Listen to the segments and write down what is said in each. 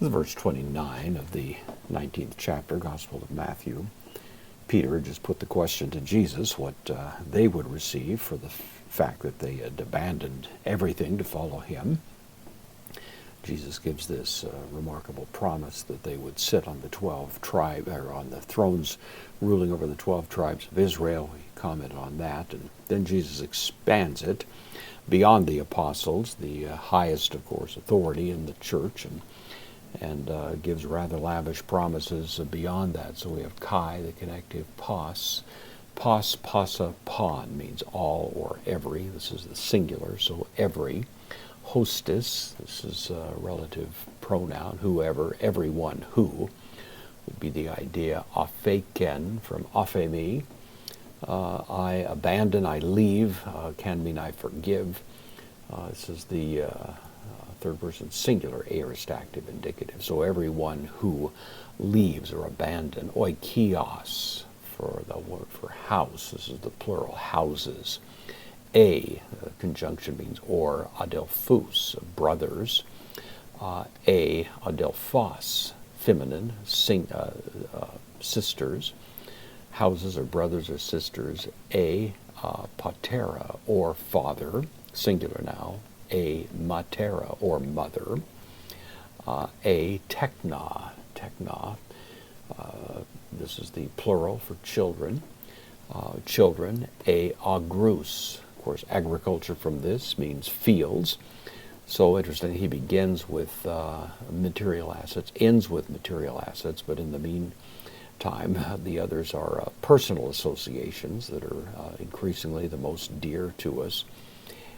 This is verse 29 of the 19th chapter, Gospel of Matthew. Peter just put the question to Jesus what they would receive for the fact that they had abandoned everything to follow him. Jesus gives this remarkable promise that they would sit on the 12 tribes, or on the thrones ruling over the 12 tribes of Israel. He commented on that, and then Jesus expands it beyond the apostles, the highest, of course, authority in the church, and gives rather lavish promises beyond that. So we have Kai, the connective pos. Pos, pasa, pon means all or every. This is the singular, so every. Hostis, this is a relative pronoun, whoever, everyone who, would be the idea. Apheken, from aphemi, I abandon, I leave, can mean I forgive. This is the third person singular, aorist active indicative. So everyone who leaves or abandon. Oikios, for the word for house. This is the plural, houses. Conjunction means or, adelphus, brothers. Adelphos, feminine, sisters. Houses or brothers or sisters. Patera, or father, singular now. Matera, or mother. Techna, this is the plural for children. Children. Agrus. Of course, agriculture from this means fields. So interesting, he begins with material assets, ends with material assets, but in the meantime, the others are personal associations that are increasingly the most dear to us.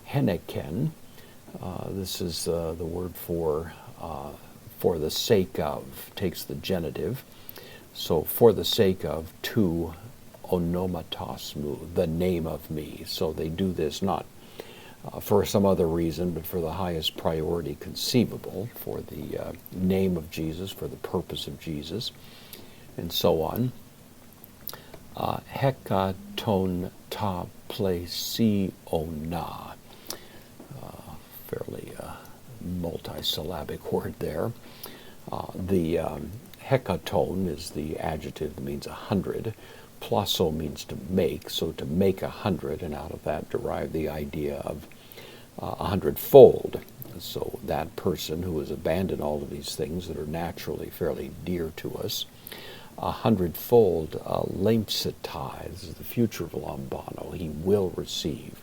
Heneken, this is the word for the sake of, takes the genitive. So for the sake of, to onomatos, the name of me. So they do this not for some other reason, but for the highest priority conceivable, for the name of Jesus, for the purpose of Jesus, and so on. Hekaton ta plesiona, fairly multisyllabic word there. The hekaton is the adjective that means 100. Plaso means to make, so to make 100, and out of that derive the idea of 100-fold. So that person who has abandoned all of these things that are naturally fairly dear to us, 100-fold lempsitai, this is the future of lambano, he will receive.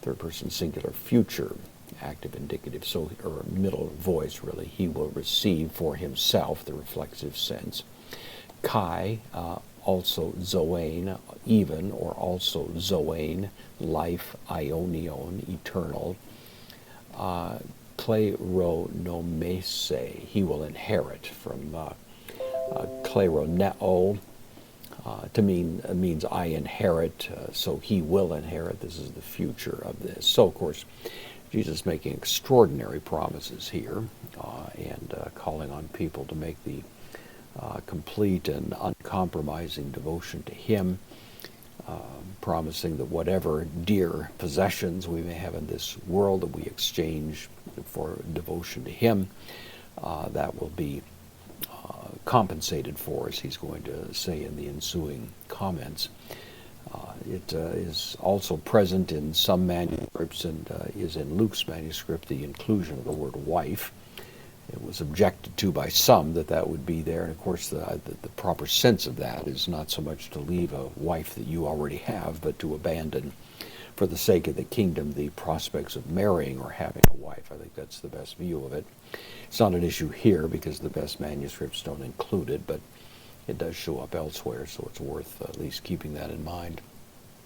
Third person singular, future, active indicative, so, or middle voice really, he will receive for himself, the reflexive sense. Kai, also zoane, even, or also zoane, life, ionion, eternal. Kleronomese, he will inherit, from kleroneo, to means I inherit, so he will inherit. This is the future of this. So, of course, Jesus is making extraordinary promises here, and calling on people to make the complete and uncompromising devotion to him, promising that whatever dear possessions we may have in this world that we exchange for devotion to him, that will be compensated for, as he's going to say in the ensuing comments. It is also present in some manuscripts, and is in Luke's manuscript, the inclusion of the word wife. It was objected to by some that would be there, and of course the proper sense of that is not so much to leave a wife that you already have, but to abandon, for the sake of the kingdom, the prospects of marrying or having a wife. I think that's the best view of it. It's not an issue here because the best manuscripts don't include it, but it does show up elsewhere, so it's worth at least keeping that in mind.